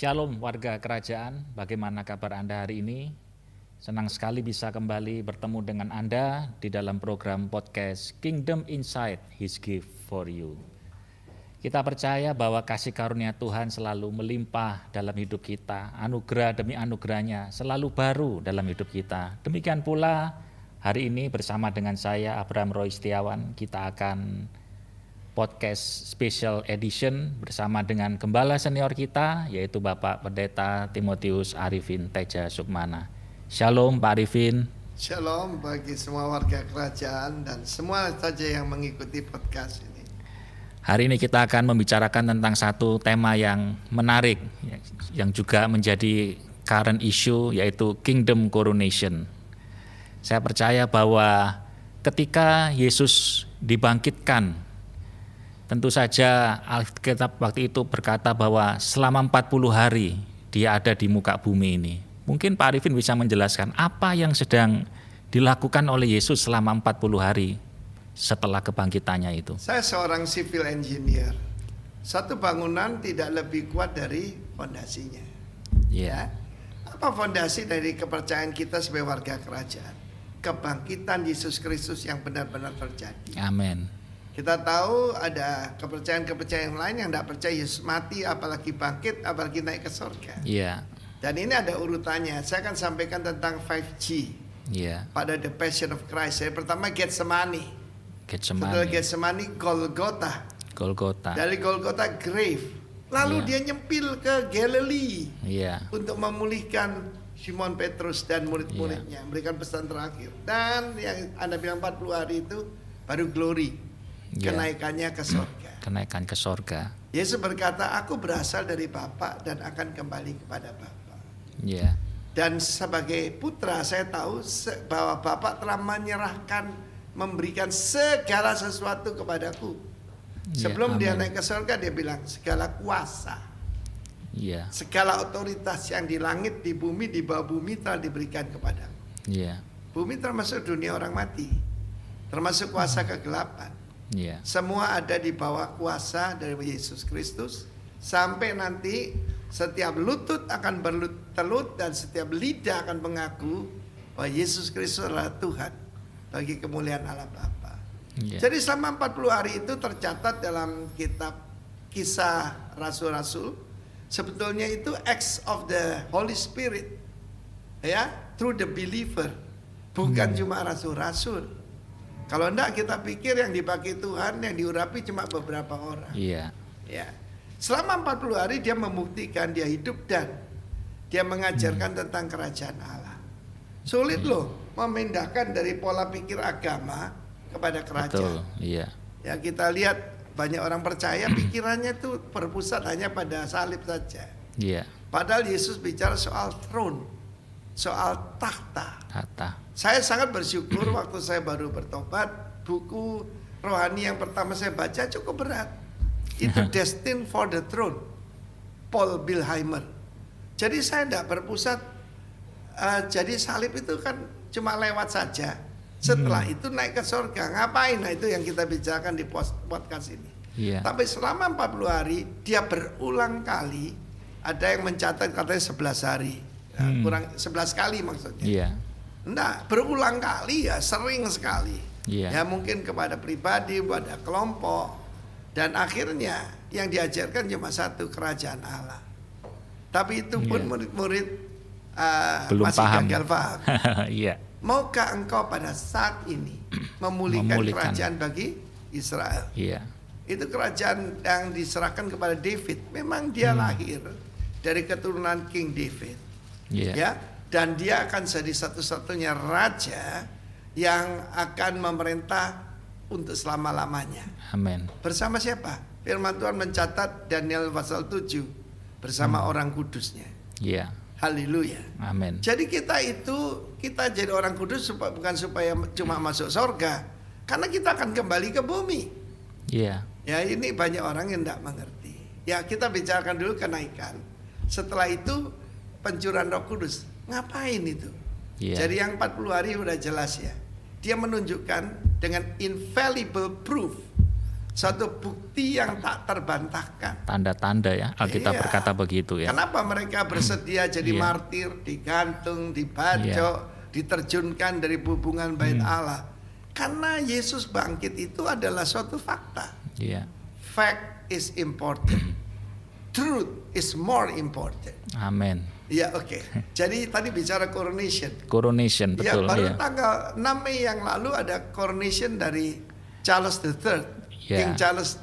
Shalom warga kerajaan, bagaimana kabar Anda hari ini? Senang sekali bisa kembali bertemu dengan Anda di dalam program podcast Kingdom Insight, His Gift for You. Kita percaya bahwa kasih karunia Tuhan selalu melimpah dalam hidup kita, anugerah demi anugerahnya selalu baru dalam hidup kita. Demikian pula hari ini bersama dengan saya Abraham Roy Setiawan, kita akan podcast special edition bersama dengan gembala senior kita yaitu Bapak Pendeta Timotius Arifin Teja Sukmana. Shalom Pak Arifin. Shalom bagi semua warga kerajaan dan semua saja yang mengikuti podcast ini. Hari ini kita akan membicarakan tentang satu tema yang menarik yang juga menjadi current issue yaitu Kingdom Coronation. Saya percaya bahwa ketika Yesus dibangkitkan, tentu saja Alkitab waktu itu berkata bahwa selama 40 hari dia ada di muka bumi ini. Mungkin Pak Arifin bisa menjelaskan apa yang sedang dilakukan oleh Yesus selama 40 hari setelah kebangkitannya itu. Saya seorang civil engineer. Satu bangunan tidak lebih kuat dari fondasinya. Yeah. Apa fondasi dari kepercayaan kita sebagai warga kerajaan? Kebangkitan Yesus Kristus yang benar-benar terjadi. Amin. Kita tahu ada kepercayaan-kepercayaan lain yang tidak percaya Yesus mati, apalagi bangkit, apalagi naik ke surga. Iya. Dan ini ada urutannya. Saya akan sampaikan tentang 5G. Iya. Pada The Passion of Christ. Yang pertama Getsemani. Setelah Getsemani. Getsemani Golgotha. Golgotha. Dari Golgotha grave. Lalu dia nyempil ke Galilee. Iya. Untuk memulihkan Simon Petrus dan murid-muridnya. Memberikan pesan terakhir. Dan yang Anda bilang 40 hari itu baru glory. Kenaikannya ke surga. Kenaikan ke surga. Yesus berkata, aku berasal dari Bapa dan akan kembali kepada Bapa. Iya. Dan sebagai putra saya tahu bahwa Bapa telah menyerahkan, memberikan segala sesuatu kepadaku. Sebelum dia naik ke surga dia bilang segala kuasa. Iya. Segala otoritas yang di langit, di bumi, di bawah bumi telah diberikan kepadaku. Iya. Bumi termasuk dunia orang mati. Termasuk kuasa kegelapan. Iya. Semua ada di bawah kuasa dari Yesus Kristus. Sampai nanti setiap lutut akan bertelut dan setiap lidah akan mengaku bahwa Yesus Kristus adalah Tuhan bagi kemuliaan Allah Bapa. Yeah. Jadi selama 40 hari itu tercatat dalam kitab Kisah Rasul-Rasul. Sebetulnya itu acts of the Holy Spirit, ya, through the believer, bukan cuma rasul-rasul. Kalau enggak kita pikir yang dipakai Tuhan, yang diurapi cuma beberapa orang. Iya. Ya. Selama 40 hari dia membuktikan dia hidup dan dia mengajarkan tentang kerajaan Allah. Sulit loh memindahkan dari pola pikir agama kepada kerajaan. Betul, iya. Ya kita lihat banyak orang percaya pikirannya tuh berpusat hanya pada salib saja. Iya. Padahal Yesus bicara soal throne, soal tahta. Tahta. Saya sangat bersyukur waktu saya baru bertobat, buku rohani yang pertama saya baca cukup berat. Itu Destined for the Throne, Paul Bilheimer. Jadi saya tidak berpusat, jadi salib itu kan cuma lewat saja. Setelah itu naik ke surga, ngapain? Nah itu yang kita bicarakan di podcast ini. Iya. Tapi selama 40 hari, dia berulang kali, ada yang mencatat katanya 11 hari. Kurang 11 kali maksudnya. Iya. Nah, berulang kali ya, sering sekali. Iya. Ya mungkin kepada pribadi, pada kelompok. Dan akhirnya yang diajarkan cuma satu, kerajaan Allah. Tapi itu pun murid-murid belum masih paham. gagal paham. Iya. Maukah engkau pada saat ini memulihkan kerajaan bagi Israel? Iya. Itu kerajaan yang diserahkan kepada David. Memang dia lahir dari keturunan King David. Iya. Ya. Dan dia akan jadi satu-satunya raja yang akan memerintah untuk selama-lamanya. Amin. Bersama siapa? Firman Tuhan mencatat Daniel pasal 7 bersama orang kudusnya. Iya. Haleluya. Amin. Jadi kita jadi orang kudus bukan supaya cuma masuk surga, karena kita akan kembali ke bumi. Iya. Ya ini banyak orang yang tidak mengerti. Ya kita bicarakan dulu kenaikan. Setelah itu pencurahan Roh Kudus. Ngapain itu? Yeah. Jadi yang 40 hari udah jelas ya. Dia menunjukkan dengan infallible proof Satu bukti yang tak terbantahkan. Tanda-tanda ya, Alkitab Iya. berkata begitu ya. Kenapa mereka bersedia jadi Iya. martir, digantung, dibacok, diterjunkan dari hubungan bait Allah? Karena Yesus bangkit itu adalah suatu fakta. Iya. Fact is important. Truth is more important. Amin. Ya, oke. Jadi tadi bicara coronation. Coronation, Ya, betul baru ya. tanggal 6 Mei yang lalu ada coronation dari Charles III, Ya. King Charles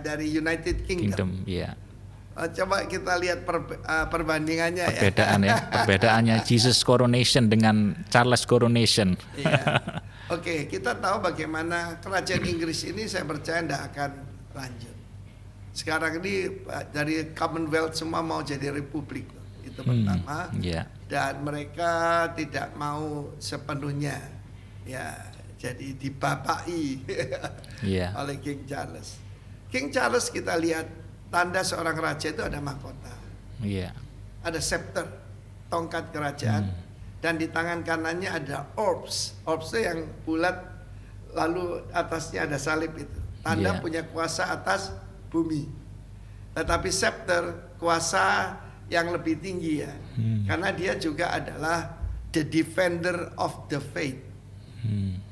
dari United Kingdom. Kingdom, ya. Coba kita lihat perbandingannya ya. Perbedaan ya, perbedaannya Jesus coronation dengan Charles coronation. Iya. Oke, kita tahu bagaimana kerajaan Inggris ini saya percaya tidak akan lanjut. Sekarang ini dari Commonwealth semua mau jadi republik. Itu pertama. Ya. Dan mereka tidak mau sepenuhnya ya jadi dibapai Iya. oleh King Charles. King Charles kita lihat tanda seorang raja itu ada mahkota, Iya. ada scepter, tongkat kerajaan, dan di tangan kanannya ada orbs. Orbs itu yang bulat, lalu atasnya ada salib itu. Tanda Iya. punya kuasa atas bumi. Tetapi scepter kuasa yang lebih tinggi ya, karena dia juga adalah the defender of the faith.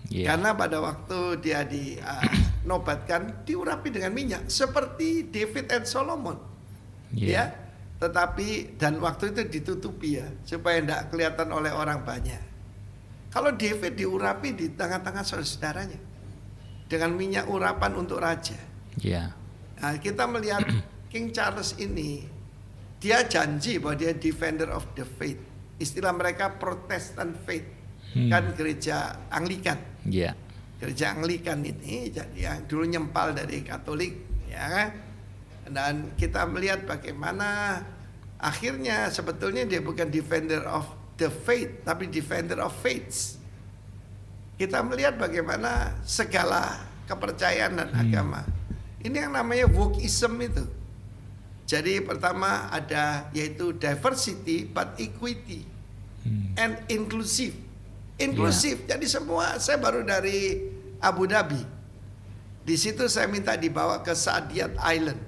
Iya. Karena pada waktu dia dinobatkan diurapi dengan minyak seperti David and Solomon. Iya. Ya. Tetapi dan waktu itu ditutupi ya supaya tidak kelihatan oleh orang banyak. Kalau David diurapi di tengah-tengah saudara-saudaranya dengan minyak urapan untuk raja. Iya. Nah, kita melihat King Charles ini dia janji bahwa dia defender of the faith. Istilah mereka Protestant faith. Kan gereja Anglikan. Iya. Gereja Anglikan ini jadi yang dulu nyempal dari Katolik, ya kan? Dan kita melihat bagaimana akhirnya sebetulnya dia bukan defender of the faith, tapi defender of faiths. Kita melihat bagaimana segala kepercayaan dan agama. Ini yang namanya wokeism itu. Jadi pertama ada yaitu diversity but equity and inclusive. Inklusif. Jadi semua, saya baru dari Abu Dhabi. Di situ saya minta dibawa ke Saadiyat Island.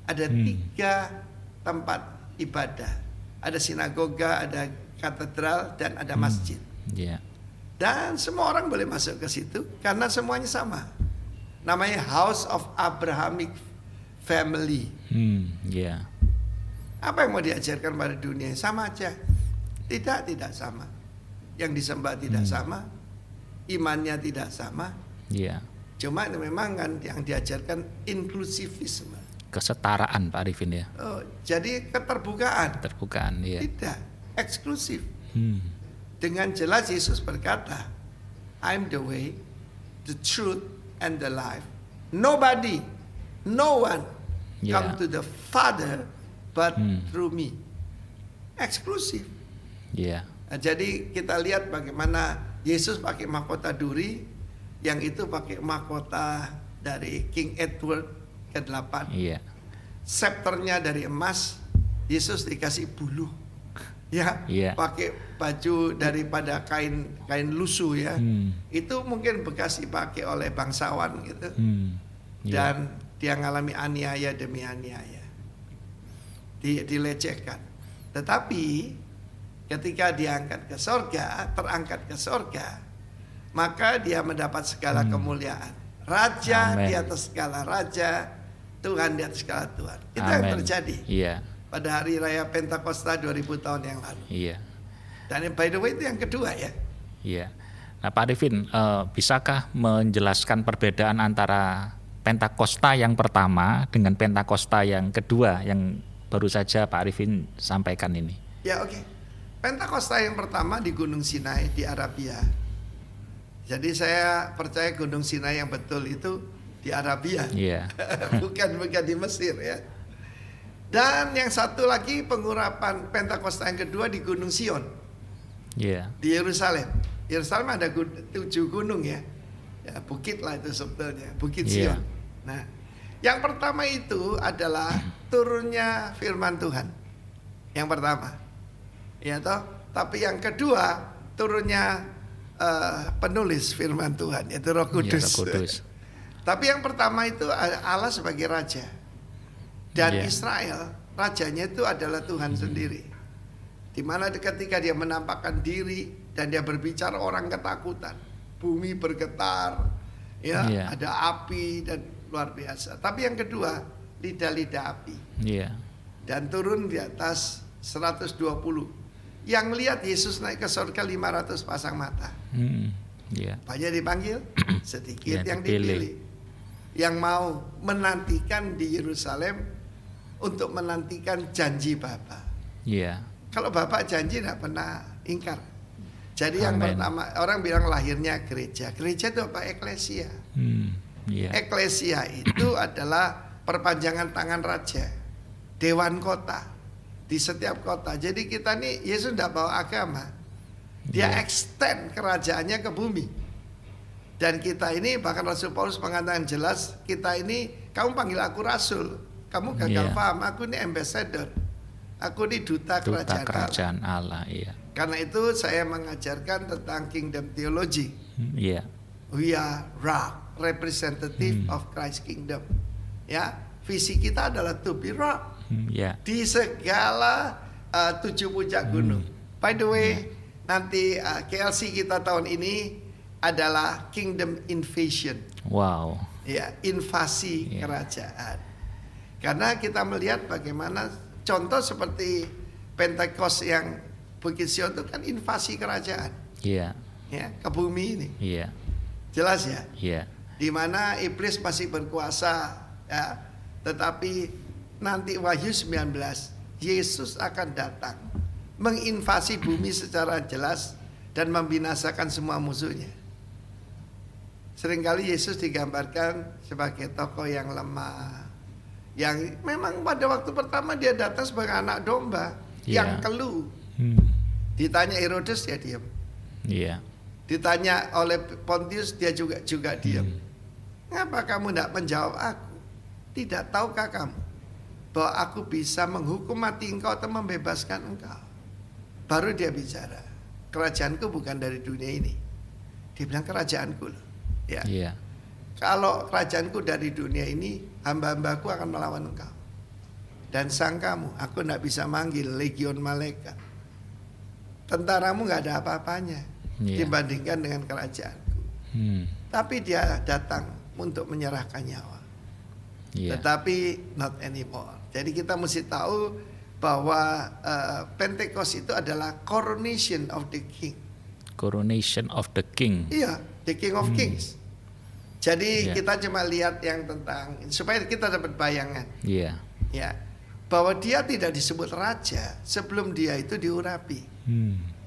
Ada 3 tempat ibadah. Ada sinagoga, ada katedral, dan ada masjid. Iya. Dan semua orang boleh masuk ke situ karena semuanya sama. Namanya House of Abrahamic Family. Iya. Apa yang mau diajarkan pada dunia? Sama aja. Tidak sama. Yang disembah tidak sama, imannya tidak sama. Iya. Cuma memang kan yang diajarkan inklusivisme. Kesetaraan Pak Arifin ya. Oh, jadi keterbukaan. Keterbukaan, iya. Tidak eksklusif. Dengan jelas Yesus berkata, I'm the way, the truth, and the life. Nobody, no one come to the Father but through me. Eksklusif. Iya. Nah, jadi kita lihat bagaimana Yesus pakai mahkota duri, yang itu pakai mahkota dari King Edward ke-8. Iya. Scepternya dari emas, Yesus dikasih bulu. Ya, Iya. pakai baju daripada kain lusuh ya. Itu mungkin bekas dipakai oleh bangsawan gitu. Iya. Dan dia ngalami aniaya demi aniaya. Dilecehkan. Tetapi ketika diangkat ke sorga, terangkat ke sorga, maka dia mendapat segala kemuliaan. Raja Amen. di atas segala raja, Tuhan di atas segala Tuhan. Itu yang terjadi Iya. pada hari raya Pentakosta 2000 tahun yang lalu. Iya. Dan by the way itu yang kedua ya. Iya. Nah Pak Arifin, bisakah menjelaskan perbedaan antara Pentakosta yang pertama dengan Pentakosta yang kedua yang baru saja Pak Arifin sampaikan ini? Ya oke. Pentakosta yang pertama di Gunung Sinai di Arabia. Jadi saya percaya Gunung Sinai yang betul itu di Arabia. Iya. bukan di Mesir ya. Dan yang satu lagi pengurapan Pentakosta yang kedua di Gunung Sion. Iya. Di Yerusalem. Yerusalem ada 7 gunung ya. Ya bukit lah itu sebetulnya, Bukit Iya. Sion. Nah, yang pertama itu adalah turunnya firman Tuhan. Yang pertama. Ya toh, tapi yang kedua turunnya penulis firman Tuhan yaitu Roh Kudus. Iya, Roh Kudus. Tapi yang pertama itu Allah sebagai raja. Dan Yeah. Israel, rajanya itu adalah Tuhan sendiri. Di mana ketika dia menampakkan diri dan dia berbicara, orang ketakutan. Bumi bergetar, ya, Yeah. ada api dan luar biasa. Tapi yang kedua, lidah-lidah api. Iya. Dan turun di atas 120. Yang lihat Yesus naik ke surga 500 pasang mata. Iya. Banyak dipanggil, sedikit Ya, yang dipilih. dipilih. Yang mau menantikan di Yerusalem untuk menantikan janji Bapa. Iya. Kalau Bapak janji tidak pernah ingkar. Jadi yang Amen. pertama, orang bilang lahirnya gereja. Gereja itu apa? Eklesia. Iya. Eklesia itu adalah perpanjangan tangan raja, dewan kota di setiap kota. Jadi kita nih, Yesus tidak bawa agama, dia Iya. extend kerajaannya ke bumi. Dan kita ini, bahkan Rasul Paulus mengatakan jelas, kita ini, kamu panggil aku rasul, kamu gagal Iya. paham, aku ini ambassador, aku ini duta Duta kerajaan Allah. kerajaan Allah. Iya. Karena itu saya mengajarkan tentang kingdom theology. Iya. We are rock, representative of Christ kingdom. Ya, visi kita adalah to be rock Iya. di segala 7 puncak gunung. By the way, nanti KLC kita tahun ini adalah kingdom invasion. Wow. Ya, invasi Iya. kerajaan. Karena kita melihat bagaimana contoh seperti Pentecost yang Bukit Sion itu kan invasi kerajaan, Iya. ya, ke bumi ini. Iya. Jelas ya? Iya. Di mana iblis masih berkuasa, ya. Tetapi nanti Wahyu 19, Yesus akan datang menginvasi bumi secara jelas dan membinasakan semua musuhnya. Seringkali Yesus digambarkan sebagai tokoh yang lemah, yang memang pada waktu pertama dia datang sebagai anak domba yang Iya. keluh. Ditanya Herodes, dia diam. Iya. Ditanya oleh Pontius, dia juga diam. Ngapa kamu tidak menjawab aku? Tidak tahukah kamu bahwa aku bisa menghukum mati engkau atau membebaskan engkau? Baru dia bicara, kerajaanku bukan dari dunia ini. Dia bilang kerajaanku loh. Ya. Iya. Kalau kerajaanku dari dunia ini, hamba-hambaku akan melawan engkau. Dan sangkamu, aku tidak bisa manggil legion malaikat. Tentaramu nggak ada apa-apanya Iya. dibandingkan dengan kerajaanku. Tapi dia datang untuk menyerahkan nyawa. Iya. Tetapi not anymore. Jadi kita mesti tahu bahwa Pentecost itu adalah coronation of the king. Coronation of the King. Iya, the king of kings. Jadi Iya. kita cuma lihat yang tentang, supaya kita dapat bayangan, Iya. ya, bahwa dia tidak disebut raja sebelum dia itu diurapi.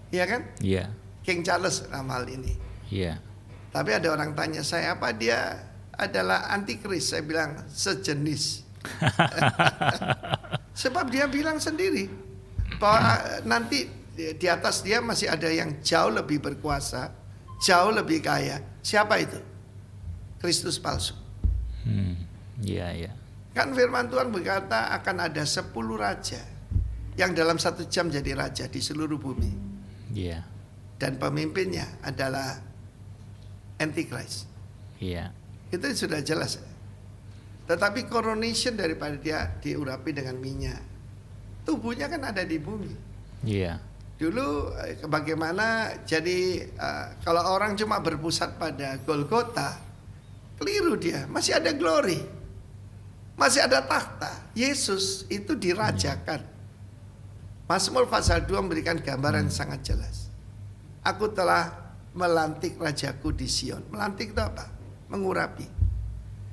Iya kan? Iya. King Charles nama hal ini. Iya. Tapi ada orang tanya saya, apa dia adalah antikris? Saya bilang sejenis. Sebab dia bilang sendiri bahwa nanti di atas dia masih ada yang jauh lebih berkuasa, jauh lebih kaya. Siapa itu? Kristus palsu. Iya. Iya. Kan firman Tuhan berkata akan ada 10 raja yang dalam 1 jam jadi raja di seluruh bumi. Iya. Dan pemimpinnya adalah Antichrist. Iya. Itu sudah jelas. Tetapi coronation daripada dia diurapi dengan minyak, tubuhnya kan ada di bumi. Iya. Dulu bagaimana, jadi kalau orang cuma berpusat pada Golgota, keliru dia. Masih ada glory, masih ada takhta. Yesus itu dirajakan. Mazmur pasal 2 memberikan gambaran sangat jelas. Aku telah melantik rajaku di Sion. Melantik itu apa? Mengurapi.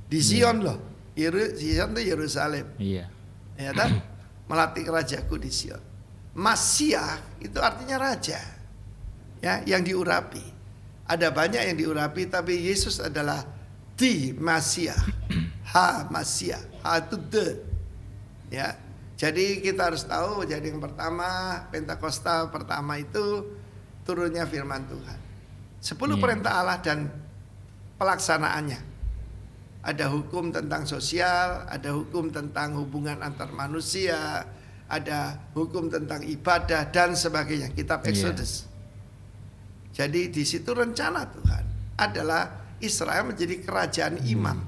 Di Sion loh. Sion itu Yerusalem. Iya. Ya kan? Melantik rajaku di Sion. Masiah itu artinya raja. Ya, yang diurapi. Ada banyak yang diurapi, tapi Yesus adalah the Masiah. Masiah. Itu the. Ya. Jadi kita harus tahu, jadi yang pertama, Pentakosta pertama itu turunnya firman Tuhan. 10 perintah Allah dan pelaksanaannya. Ada hukum tentang sosial, ada hukum tentang hubungan antar manusia, ada hukum tentang ibadah dan sebagainya. Kitab Exodus. Jadi di situ rencana Tuhan adalah Israel menjadi kerajaan imam.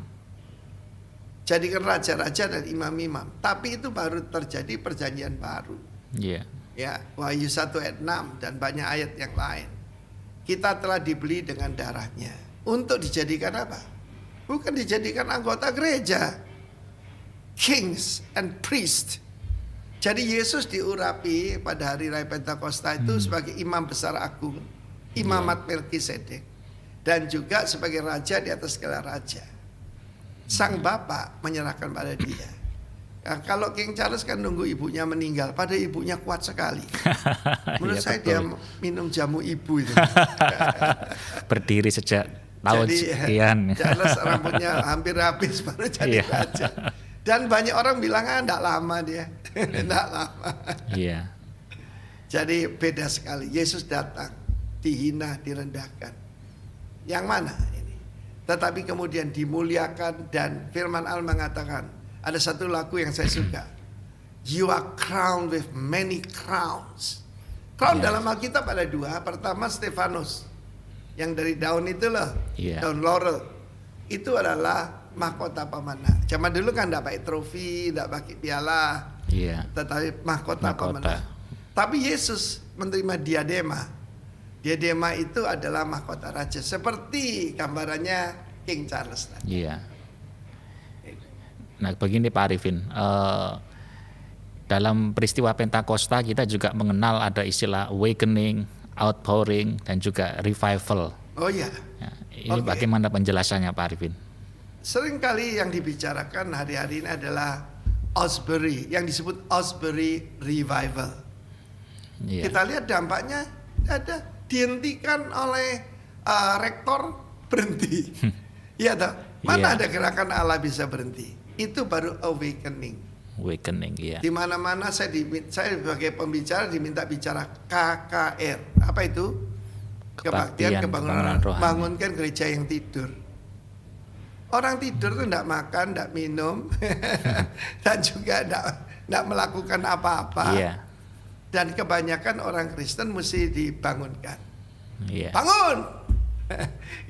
jadikan raja-raja dan imam-imam. Tapi itu baru terjadi perjanjian baru. Iya. Ya, Wahyu 1 ayat 6 dan banyak ayat yang lain. Kita telah dibeli dengan darahnya. Untuk dijadikan apa? Bukan dijadikan anggota gereja. Kings and priest. Jadi Yesus diurapi pada hari raya Pentakosta itu sebagai imam besar agung, imamat Melkisedek, dan juga sebagai raja di atas segala raja. Sang Bapa menyerahkan pada dia. Nah, kalau King Charles kan nunggu ibunya meninggal, pada ibunya kuat sekali. Menurut saya dia minum jamu ibu itu. Berdiri sejak tahun sekian. Charles rambutnya hampir habis baru jadi raja. Dan banyak orang bilang enggak lama dia. Enggak lama. Iya. Jadi beda sekali. Yesus datang, dihina, direndahkan. Yang mana ini? Tetapi kemudian dimuliakan, dan firman Allah mengatakan, ada satu lagu yang saya suka. You are crowned with many crowns. Crown dalam Alkitab ada dua. Pertama Stefanus, yang dari daun itu loh, daun laurel. Itu adalah mahkota pemenang. Zaman dulu kan tidak pakai trofi, tidak pakai piala, tetapi mahkota pemenang. Tapi Yesus menerima diadema. Diadema itu adalah mahkota raja, seperti gambarannya King Charles tadi. Iya. Nah, begini Pak Arifin, dalam peristiwa Pentakosta kita juga mengenal ada istilah awakening, outpouring, dan juga revival. Oh iya. Ya, ini bagaimana penjelasannya Pak Arifin? Seringkali yang dibicarakan hari-hari ini adalah Asbury, yang disebut Asbury Revival. Kita lihat dampaknya ada, dihentikan oleh rektor, berhenti. Iya toh? Mana ada gerakan Allah bisa berhenti? Itu baru awakening. Awakening, iya. Di mana-mana saya sebagai pembicara diminta bicara KKR. Apa itu? Kebaktian, kebangunan rohani. Bangunkan gereja yang tidur. Orang tidur itu tidak makan, tidak minum, dan juga tidak melakukan apa-apa. Iya. Dan kebanyakan orang Kristen mesti dibangunkan. Iya. Bangun!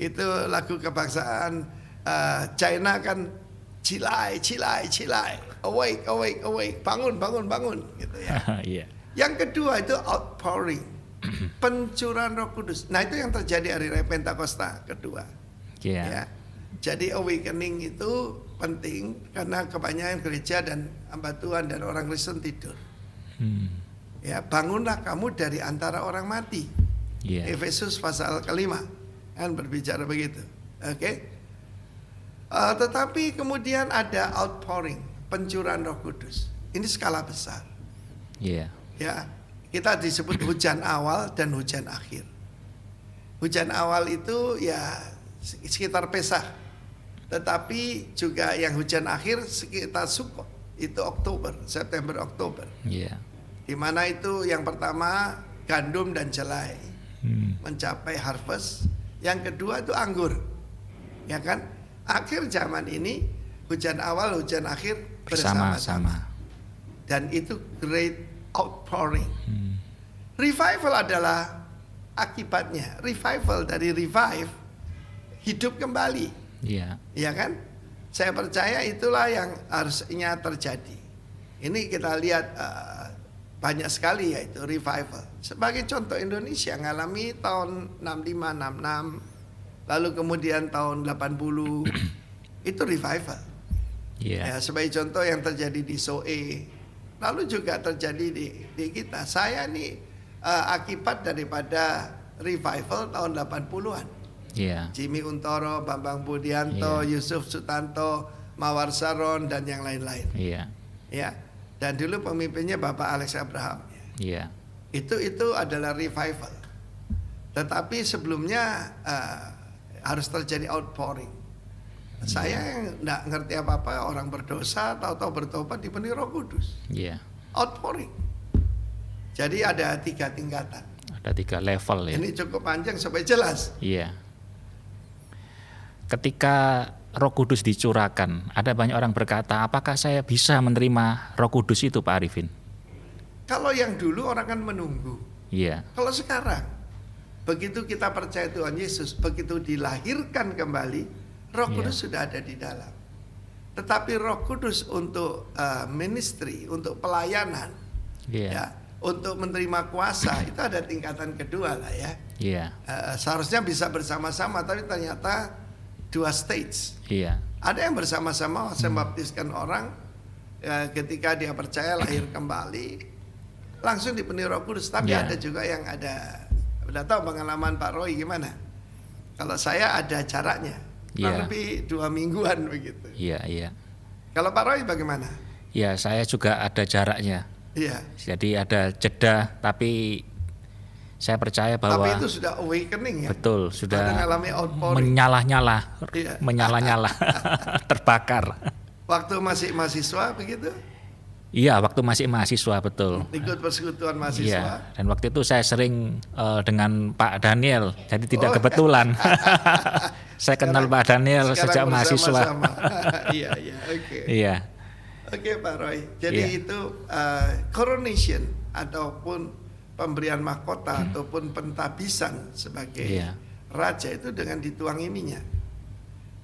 Itu lagu kebangsaan China kan, cilai, cilai, cilai, awake, awake, awake, bangun, bangun, bangun, gitu ya. Iya. Yang kedua itu outpouring, pencurahan Roh Kudus. Nah, itu yang terjadi hari raya Pentakosta kedua. Iya. Ya. Jadi awakening itu penting karena kebanyakan gereja dan hamba Tuhan dan orang Kristen tidur. Ya, bangunlah kamu dari antara orang mati. Efesus pasal kelima kan berbicara begitu. Oke. Tetapi kemudian ada outpouring, pencurahan Roh Kudus. Ini skala besar. Iya. Ya, kita disebut hujan awal dan hujan akhir. Hujan awal itu ya sekitar Pesach, tetapi juga yang hujan akhir sekitar Sukkot, itu Oktober, September, Oktober. Di mana itu yang pertama gandum dan jelai mencapai harvest, yang kedua itu anggur, ya kan? Akhir zaman ini hujan awal, hujan akhir bersama-sama, dan itu great outpouring. Revival adalah akibatnya. Revival dari revive, hidup kembali. Iya kan? Saya percaya itulah yang harusnya terjadi. Ini kita lihat banyak sekali yaitu revival. Sebagai contoh, Indonesia mengalami tahun 65, 66, lalu kemudian tahun 80 itu revival. Ya, sebagai contoh yang terjadi di Soe, lalu juga terjadi di kita. Saya ini akibat daripada revival tahun 80-an. Jimmy Untoro, Bambang Budianto, Yusuf Sutanto, Mawar Saron, dan yang lain-lain. Ya, dan dulu pemimpinnya Bapak Alex Abraham. Itu adalah revival. Tetapi sebelumnya harus terjadi outpouring. Saya yang tidak ngerti apa-apa, orang berdosa, tahu-tahu bertobat dipenuhi Roh Kudus. Outpouring. Jadi ada 3 tingkatan. Ada 3 level ya. Ini cukup panjang supaya jelas. Ketika Roh Kudus dicurahkan, ada banyak orang berkata, apakah saya bisa menerima Roh Kudus itu, Pak Arifin? Kalau yang dulu orang kan menunggu. Kalau sekarang, begitu kita percaya Tuhan Yesus, begitu dilahirkan kembali, Roh Kudus sudah ada di dalam. Tetapi Roh Kudus untuk ministry, untuk pelayanan, Iya. ya, untuk menerima kuasa itu ada tingkatan kedua lah ya. Iya. Seharusnya bisa bersama-sama, tapi ternyata 2 stage. Iya. Ada yang bersama-sama saya baptiskan orang, ketika dia percaya lahir kembali langsung dipenuhi Roh Kudus. Tapi Ya. ada juga yang udah tahu pengalaman Pak Roy gimana. Kalau saya ada caranya, kurang Ya. lebih 2 mingguan begitu. Iya. Iya. Kalau Pak Roy bagaimana? Ya, saya juga ada jaraknya. Iya. Jadi ada jeda, tapi saya percaya bahwa Tapi itu sudah awakening ya. betul Ada sudah ngalami outpouring. menyala-nyala, Iya. menyala-nyala, terbakar. Waktu masih mahasiswa begitu, Iya, waktu masih mahasiswa betul. ikut persekutuan Iya, mahasiswa. dan waktu itu saya sering dengan Pak Daniel, jadi tidak Oh. kebetulan. Saya kenal Pak Daniel Sekarang sejak mahasiswa. bersama-sama. Iya, iya, oke. Iya, Oke Pak Roy, jadi Iya. itu coronation ataupun pemberian mahkota ataupun pentabisan sebagai Iya. raja itu dengan dituangi minyak.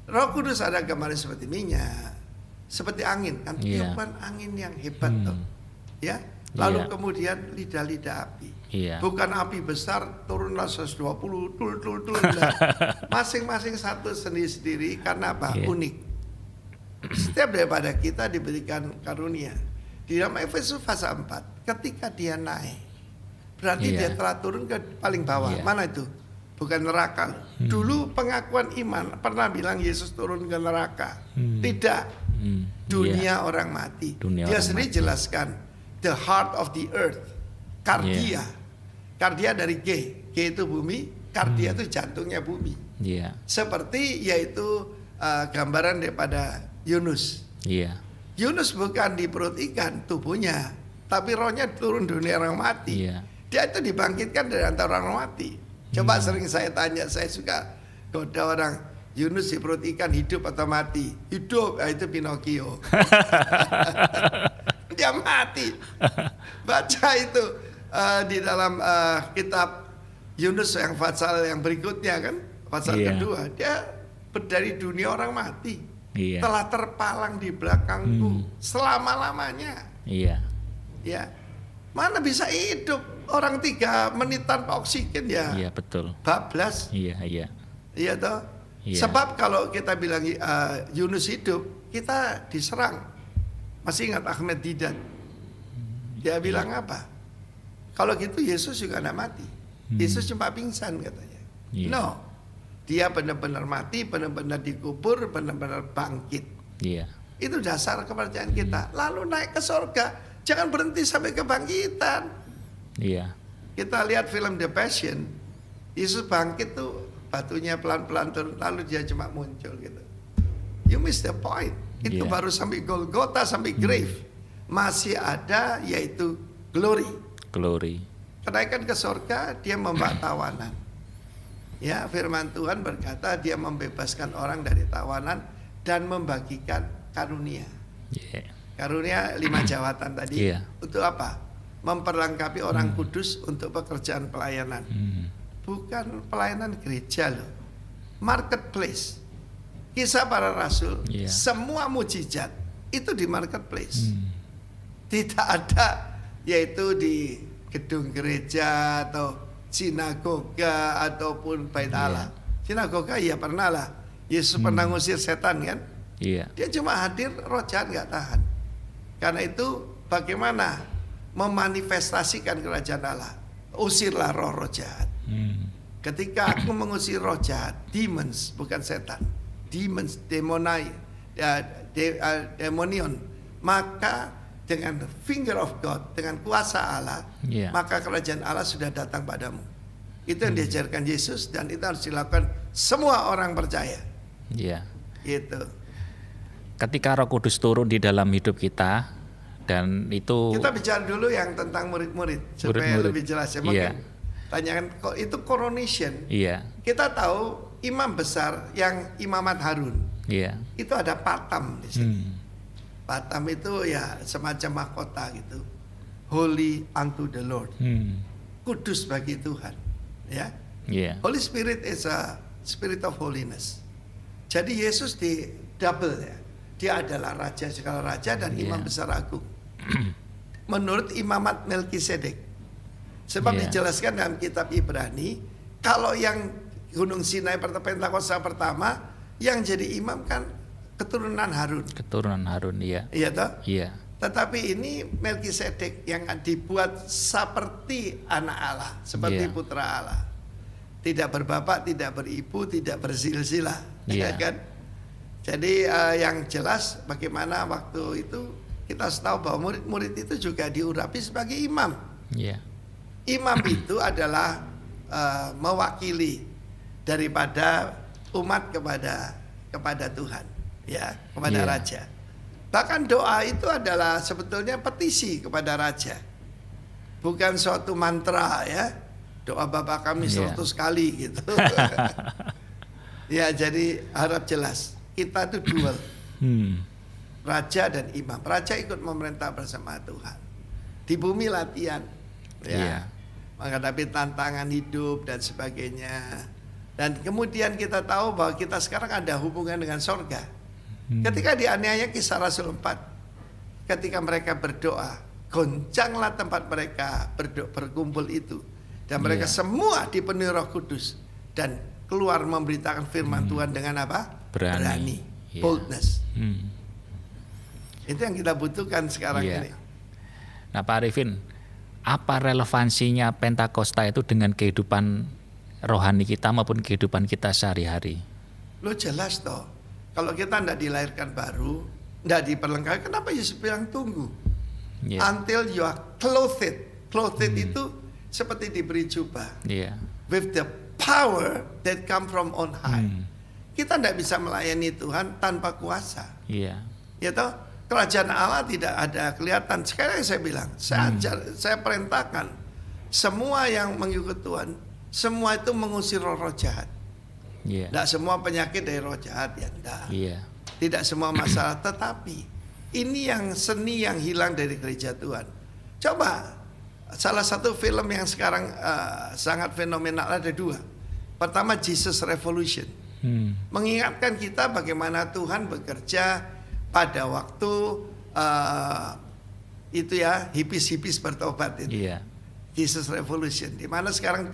Roh Kudus ada gambarnya seperti minyak, seperti angin, kan Iya. tiupan angin yang hebat toh, ya. Lalu Iya. kemudian lidah-lidah api. iya, Bukan api besar turunlah 120 tul. Nah, masing-masing satu sendiri-sendiri karena apa? Iya. Unik. Setiap daripada kita diberikan karunia. Di dalam Efesus pasal 4, ketika dia naik, berarti Iya. dia telah turun ke paling bawah. Iya. Mana itu? Bukan neraka. Dulu pengakuan iman pernah bilang Yesus turun ke neraka. Tidak. Iya. Dunia orang mati. Dunia Dia orang sendiri mati. jelaskan the heart of the earth. Kardia. Kardia dari G. G itu bumi, kardia itu jantungnya bumi. Iya, Seperti yaitu gambaran daripada Yunus. iya, Yunus bukan di perut ikan tubuhnya, tapi rohnya turun dunia orang mati. Iya. Dia itu dibangkitkan dari antara orang mati. Coba sering saya tanya, saya suka goda orang, Yunus di perut ikan hidup atau mati? Hidup, itu Pinocchio. Dia mati. Baca itu di dalam kitab Yunus yang pasal yang berikutnya kan, pasal Iya. kedua, dia dari dunia orang mati. Iya. Telah terpalang di belakangku selama-lamanya. iya, Ya, mana bisa hidup orang 3 menit tanpa oksigen ya? iya betul. Bablas, Iya, iya, iya toh. Iya. Sebab kalau kita bilang Yunus hidup, kita diserang. Masih ingat Ahmed Didat? Dia bilang apa? Kalau gitu Yesus juga tidak mati. Yesus cuma pingsan katanya. Iya. No, dia benar-benar mati, benar-benar dikubur, benar-benar bangkit. iya, Itu dasar kepercayaan kita. Lalu naik ke surga, jangan berhenti sampai kebangkitan. iya, Kita lihat film The Passion, Yesus bangkit tuh batunya pelan-pelan turun, lalu dia cuma muncul gitu. You miss the point. Itu Iya. baru sampai Golgota, sampai grave. Masih ada yaitu glory. glory. Kenaikan ke surga, dia membawa tawanan. Ya, firman Tuhan berkata dia membebaskan orang dari tawanan dan membagikan karunia. Iya, Karunia 5 jawatan tadi. Iya. Untuk apa? Memperlengkapi orang kudus untuk pekerjaan pelayanan. Bukan pelayanan gereja loh. Marketplace. Kisah para rasul, Iya. semua mujizat itu di marketplace. Tidak ada yaitu di gedung gereja atau sinagoga ataupun bait Allah. Sinagoga ya pernah lah. Yesus pernah ngusir setan kan? iya, Dia cuma hadir, roh jahat nggak tahan. Karena itu bagaimana memanifestasikan kerajaan Allah? Usirlah roh-roh jahat. Ketika aku mengusir roh jahat, demons bukan setan, demons, demonai, demonion, maka dengan finger of God, dengan kuasa Allah, Iya. maka kerajaan Allah sudah datang padamu. Itu yang diajarkan Yesus dan itu harus dilakukan semua orang percaya. iya. Gitu. Ketika Roh Kudus turun di dalam hidup kita, dan itu Kita bicara dulu yang tentang murid-murid supaya Murid-murid. lebih jelas ya. Iya. Mungkin tanyakan kok itu coronation. iya, Kita tahu imam besar yang imamat Harun iya, itu ada patam di sini. Hmm. Patam itu ya semacam mahkota gitu. Holy unto the Lord. Kudus bagi Tuhan. Ya. iya, Holy Spirit is a spirit of holiness. Jadi Yesus di double ya. Dia adalah raja segala raja dan Iya. imam besar agung. Menurut imamat Melkisedek. Sebab Iya. dijelaskan dalam kitab Ibrani, kalau yang Gunung Sinai Pentakosta pertama yang jadi imam kan keturunan Harun. Keturunan Harun, iya. Iya toh? Iya. Tetapi ini Melkisedek yang dibuat seperti anak Allah, seperti Iya. putra Allah. Tidak berbapak, tidak beribu, tidak bersilsilah, ya Iya. kan? Jadi yang jelas bagaimana waktu itu kita harus tahu bahwa murid-murid itu juga diurapi sebagai imam. Iya. Imam itu adalah mewakili daripada umat kepada Tuhan, ya, kepada Iya. raja. Bahkan doa itu adalah sebetulnya petisi kepada raja, bukan suatu mantra, ya. Doa Bapa kami Iya. 100 kali gitu. Ya, jadi harap jelas kita itu dual, raja dan imam. Raja ikut memerintah bersama Tuhan di bumi latihan, ya, Iya. menghadapi tantangan hidup dan sebagainya. Dan kemudian kita tahu bahwa kita sekarang ada hubungan dengan sorga. Ketika dianiaya Kisah Rasul 4, ketika mereka berdoa, goncanglah tempat mereka berkumpul itu, dan mereka Iya. semua dipenuhi Roh Kudus dan keluar memberitakan firman Tuhan dengan apa? Berani. Iya. Boldness. Hmm. Itu yang kita butuhkan sekarang Iya. ini. Nah, Pak Arifin, apa relevansinya Pentakosta itu dengan kehidupan rohani kita maupun kehidupan kita sehari-hari? Lo jelas toh, kalau kita tidak dilahirkan baru, tidak diperlengkapi, kenapa Yesus bilang tunggu? Iya. Until you are clothed. Clothed itu seperti diberi jubah. Iya. With the power that come from on high. Kita tidak bisa melayani Tuhan tanpa kuasa. Iya. Ya toh, kerajaan Allah tidak ada kelihatan. Sekarang saya bilang, saya perintahkan semua yang mengikut Tuhan, semua itu mengusir roh-roh jahat. Iya. Tidak semua penyakit dari roh jahat, ya enggak. Iya. Tidak semua masalah, tetapi ini yang seni yang hilang dari gereja Tuhan. Coba, salah satu film yang sekarang sangat fenomenal ada dua. Pertama, Jesus Revolution. Mengingatkan kita bagaimana Tuhan bekerja pada waktu itu ya, hipis-hipis bertobat itu. Iya. Jesus Revolution. Di mana sekarang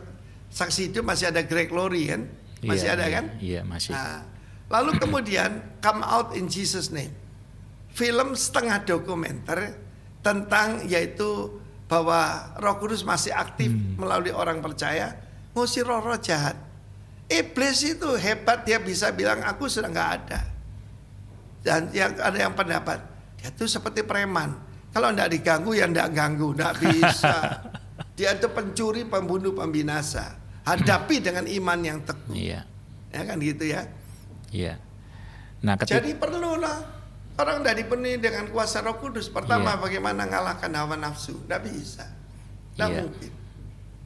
saksi hidup masih ada Greg Laurie kan? Masih Iya, ada iya, kan? Iya, masih. Nah, lalu kemudian Come Out in Jesus Name. Film setengah dokumenter tentang yaitu bahwa Roh Kudus masih aktif melalui orang percaya ngusir roh-roh jahat. Iblis itu hebat, dia bisa bilang aku sudah nggak ada. Dan yang ada yang pendapat dia itu seperti preman. Kalau nggak diganggu ya nggak ganggu, nggak bisa. Dia itu pencuri, pembunuh, pembinasa. Hadapi dengan iman yang teguh. Iya. Ya kan gitu ya. Iya. Nah, Jadi perlulah orang tidak dipenuhi dengan kuasa Roh Kudus. Pertama, Iya. bagaimana mengalahkan hawa nafsu? Tidak bisa. Tidak Iya. mungkin.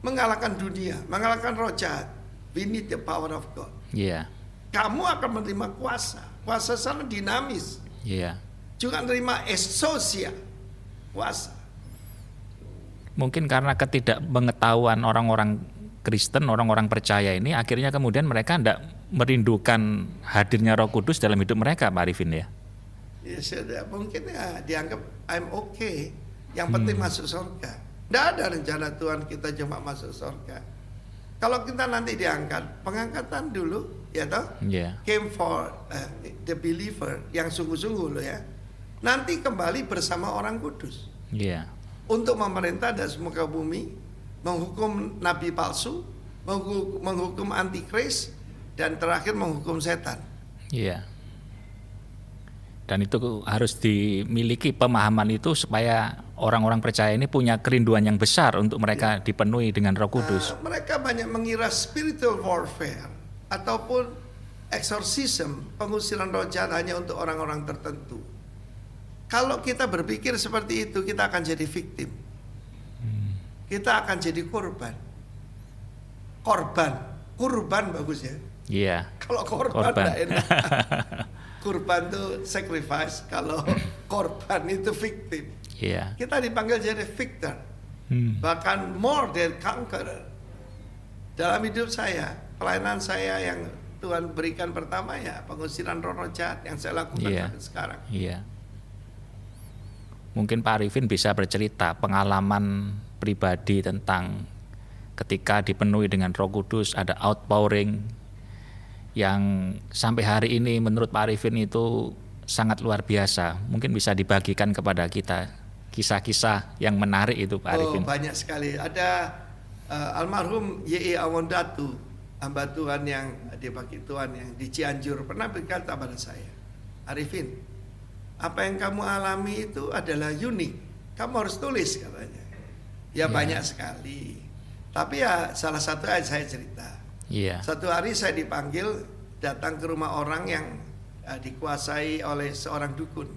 Mengalahkan dunia, mengalahkan roh jahat. We need the power of God. Iya. Kamu akan menerima kuasa. Kuasa sana dinamis. Iya. Juga menerima exousia. Kuasa. Mungkin karena ketidakpengetahuan orang-orang Kristen, orang-orang percaya ini, akhirnya kemudian mereka tidak merindukan hadirnya Roh Kudus dalam hidup mereka, Pak Arifin ya. Ya sudah, mungkin ya dianggap I'm okay. Yang penting masuk surga. Tidak ada rencana Tuhan kita cuma masuk surga. Kalau kita nanti diangkat, pengangkatan dulu, ya toh, Iya. came for the believer yang sungguh-sungguh loh ya. Nanti kembali bersama orang kudus Iya. untuk memerintah dan semuka bumi, menghukum nabi palsu, menghukum antikris, dan terakhir menghukum setan. Iya. Dan itu harus dimiliki pemahaman itu supaya orang-orang percaya ini punya kerinduan yang besar untuk mereka dipenuhi dengan Roh Kudus. Mereka banyak mengira spiritual warfare ataupun exorcism, pengusiran roh jahat hanya untuk orang-orang tertentu. Kalau kita berpikir seperti itu, kita akan jadi victim. Kita akan jadi korban. Kurban bagus ya. Iya. Kalau korban tidak enak. Kurban itu sacrifice, kalau korban itu victim. Iya. Kita dipanggil jadi victor. Bahkan more than conqueror. Dalam hidup saya, pelayanan saya yang Tuhan berikan pertama ya pengusiran roh-roh jahat yang saya lakukan sampai sekarang. Iya. Mungkin Pak Arifin bisa bercerita pengalaman pribadi tentang ketika dipenuhi dengan Roh Kudus, ada outpouring yang sampai hari ini menurut Pak Arifin itu sangat luar biasa. Mungkin bisa dibagikan kepada kita kisah-kisah yang menarik itu Pak Arifin. Banyak sekali. Ada almarhum Y.E. Awondatu, hamba Tuhan yang dipakai Tuhan yang di Cianjur, pernah berkata pada saya, Arifin, apa yang kamu alami itu adalah unik. Kamu harus tulis katanya. Ya banyak sekali. Tapi ya salah satu aja saya cerita. Satu hari saya dipanggil datang ke rumah orang yang dikuasai oleh seorang dukun.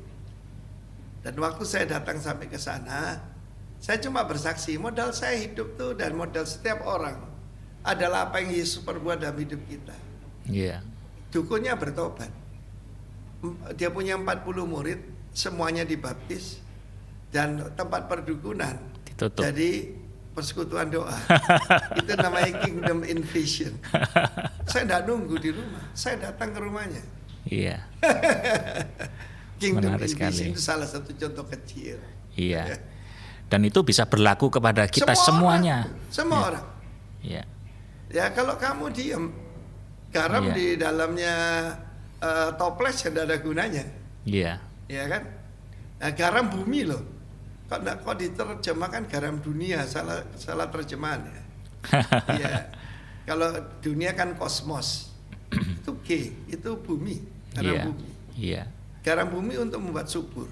Dan waktu saya datang sampai ke sana, saya cuma bersaksi. Modal saya hidup tuh dan modal setiap orang adalah apa yang Yesus perbuat dalam hidup kita. Dukunnya bertobat. Dia punya 40 murid, semuanya dibaptis dan tempat perdukunan ditutup. Jadi persekutuan doa. Itu namanya Kingdom Invasion. Saya tidak nunggu di rumah, saya datang ke rumahnya. Kingdom Invasion itu salah satu contoh kecil. Dan itu bisa berlaku kepada kita semuanya. Semua orang. Ya kalau kamu diam, garam di dalamnya toples tidak ada gunanya. Ya kan? Nah, garam bumi loh. Kok diterjemahkan garam dunia, salah terjemahan ya. Kalau dunia kan kosmos. Itu G, itu bumi, garam bumi. Garam bumi untuk membuat subur.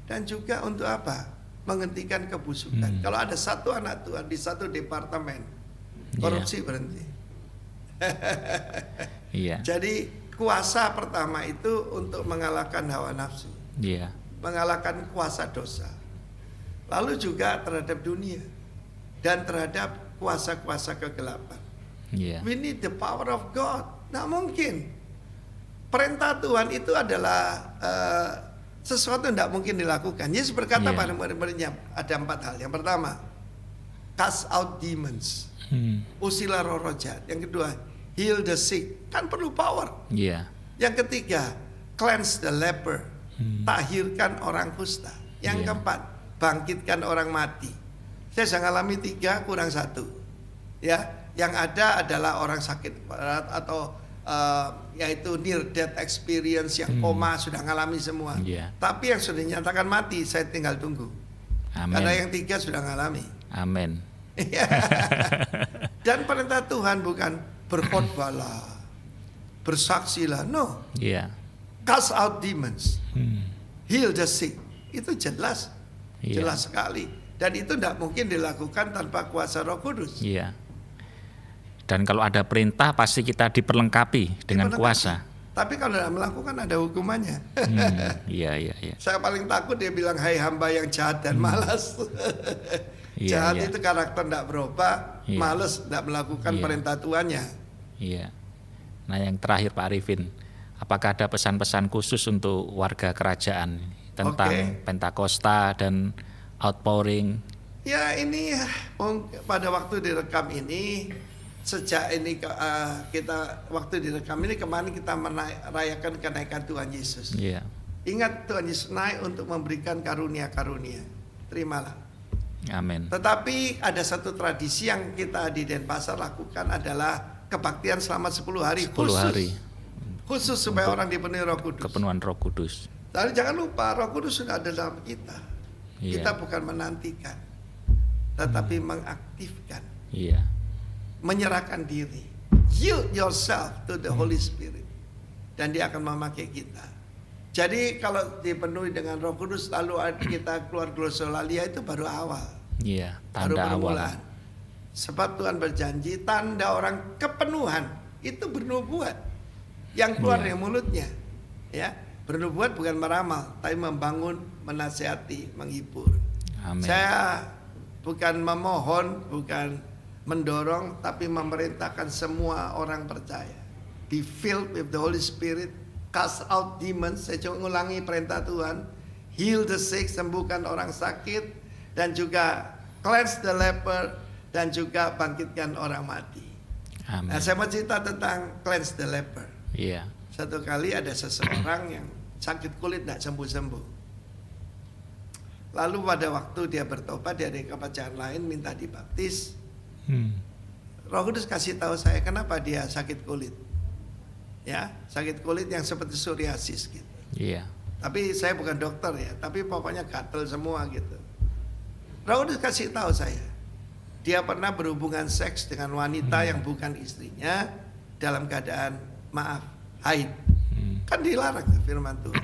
Dan juga untuk apa? Menghentikan kebusukan. Kalau ada satu anak Tuhan di satu departemen, korupsi berhenti. Jadi kuasa pertama itu untuk mengalahkan hawa nafsu, mengalahkan kuasa dosa, lalu juga terhadap dunia dan terhadap kuasa-kuasa kegelapan. We need the power of God. Nah mungkin perintah Tuhan itu adalah sesuatu yang tidak mungkin dilakukan. Yesus berkata pada murid-muridnya ada 4 hal. Yang pertama, cast out demons, usirlah roh-roh jahat. Yang kedua, heal the sick, kan perlu power. Yang ketiga, cleanse the leper, tahirkan orang kusta. Yang keempat, bangkitkan orang mati. Saya sudah ngalami 3 kurang 1. Ya, yang ada adalah orang sakit berat atau yaitu near death experience yang koma sudah ngalami semua. Tapi yang sudah dinyatakan mati saya tinggal tunggu. Karena yang 3 sudah ngalami. Amin. Dan perintah Tuhan bukan berkhotbahlah, bersaksilah, no. Cast out demons, heal the sick, itu jelas, jelas sekali. Dan itu tidak mungkin dilakukan tanpa kuasa Roh Kudus. Dan kalau ada perintah pasti kita diperlengkapi dengan kuasa. Tapi kalau tidak melakukan ada hukumannya. Saya paling takut dia bilang, hai hamba yang jahat dan malas. Jahat itu karakter tidak berubah, malas tidak melakukan perintah Tuhannya. Nah yang terakhir Pak Arifin, apakah ada pesan-pesan khusus untuk warga kerajaan tentang Pentakosta dan outpouring? Ya ini pada waktu direkam ini, sejak ini kita waktu direkam ini kemarin kita merayakan kenaikan Tuhan Yesus. Ingat Tuhan Yesus naik untuk memberikan karunia-karunia. Terimalah. Amin. Tetapi ada satu tradisi yang kita di Denpasar lakukan adalah kebaktian selama 10 hari. 10 hari. Khusus supaya orang dipenuhi Roh Kudus. Kepenuhan Roh Kudus. Tapi jangan lupa Roh Kudus sudah ada dalam kita. Kita bukan menantikan, tetapi mengaktifkan. Menyerahkan diri. Yield yourself to the Holy Spirit. Dan dia akan memakai kita. Jadi kalau dipenuhi dengan Roh Kudus lalu kita keluar glosolalia itu baru awal. Tanda baru awal. Sebab Tuhan berjanji tanda orang kepenuhan itu bernubuat. Yang keluar dari mulutnya. Ya, bernubuat bukan meramal, tapi membangun, menasihati, menghibur. Amin. Saya bukan memohon, bukan mendorong, tapi memerintahkan semua orang percaya. Be filled with the Holy Spirit, cast out demons. Saya coba ngulangi perintah Tuhan. Heal the sick, sembuhkan orang sakit, dan juga cleanse the leper, dan juga bangkitkan orang mati. Amin. Nah, saya mau cerita tentang cleanse the leper. Iya. Satu kali ada seseorang yang sakit kulit tidak sembuh-sembuh. Lalu pada waktu dia bertobat dari kepercayaan lain minta dibaptis, Roh Kudus kasih tahu saya kenapa dia sakit kulit. Ya, sakit kulit yang seperti psoriasis gitu. Iya. Tapi saya bukan dokter ya, tapi pokoknya gatel semua gitu. Roh Kudus kasih tahu saya, dia pernah berhubungan seks dengan wanita yang bukan istrinya dalam keadaan haid. Kan dilarang tuh firman Tuhan.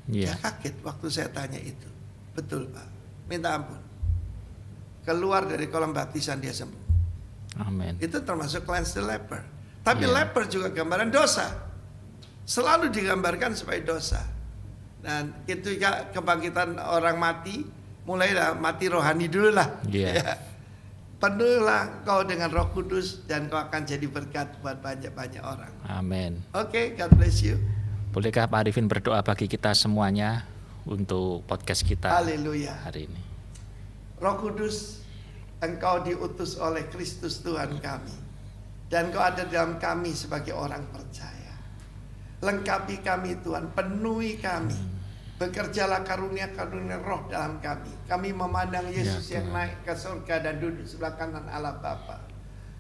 Dia Iya. kaget waktu saya tanya itu. Betul Pak, minta ampun. Keluar dari kolam baptisan dia sembuh. Amin. Itu termasuk cleanse the leper. Tapi Iya. leper juga gambaran dosa. Selalu digambarkan sebagai dosa. Dan ketika kebangkitan orang mati, mulailah mati rohani dulu lah. Iya. Ya. Penuhlah kau dengan Roh Kudus dan kau akan jadi berkat buat banyak-banyak orang. Amin. Oke, God bless you. Bolehkah Pak Arifin berdoa bagi kita semuanya untuk podcast kita Haleluya. hari ini? Roh Kudus, Engkau diutus oleh Kristus Tuhan kami. Dan Kau ada dalam kami sebagai orang percaya. Lengkapi kami Tuhan, penuhi kami. Bekerjalah karunia-karunia roh dalam kami. Kami memandang Yesus Ya, yang Tuhan. naik ke surga dan duduk sebelah kanan Allah Bapa.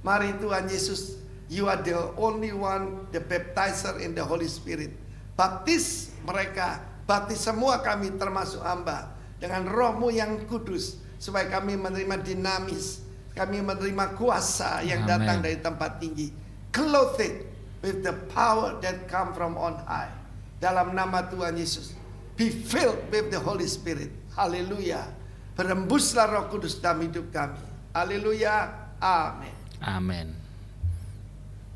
Mari Tuhan Yesus, You are the only one, the baptizer in the Holy Spirit. Baptis mereka, baptis semua kami termasuk hamba dengan roh-Mu yang kudus, supaya kami menerima dinamis, kami menerima kuasa yang Amen. datang dari tempat tinggi. Clothed with the power that come from on high. Dalam nama Tuhan Yesus, be filled with the Holy Spirit. Haleluya. Berembuslah Roh Kudus dalam hidup kami. Haleluya. Amin. Amin.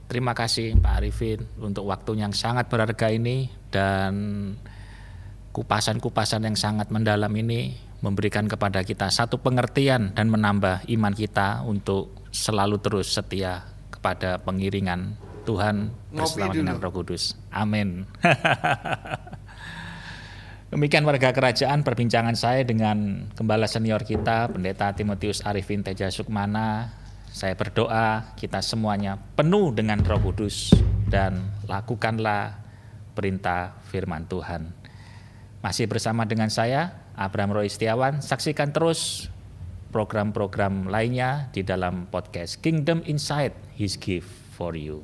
Terima kasih Pak Arifin untuk waktunya yang sangat berharga ini dan kupasan-kupasan yang sangat mendalam ini memberikan kepada kita satu pengertian dan menambah iman kita untuk selalu terus setia kepada pengiringan Tuhan bersama dulu. dengan Roh Kudus. Amin. Demikian warga kerajaan perbincangan saya dengan gembala senior kita Pendeta Timotius Arifin Teja Sukmana. Saya berdoa kita semuanya penuh dengan Roh Kudus dan lakukanlah perintah firman Tuhan. Masih bersama dengan saya Abraham Roy Setiawan. Saksikan terus program-program lainnya di dalam podcast Kingdom Insight, His Gift for You.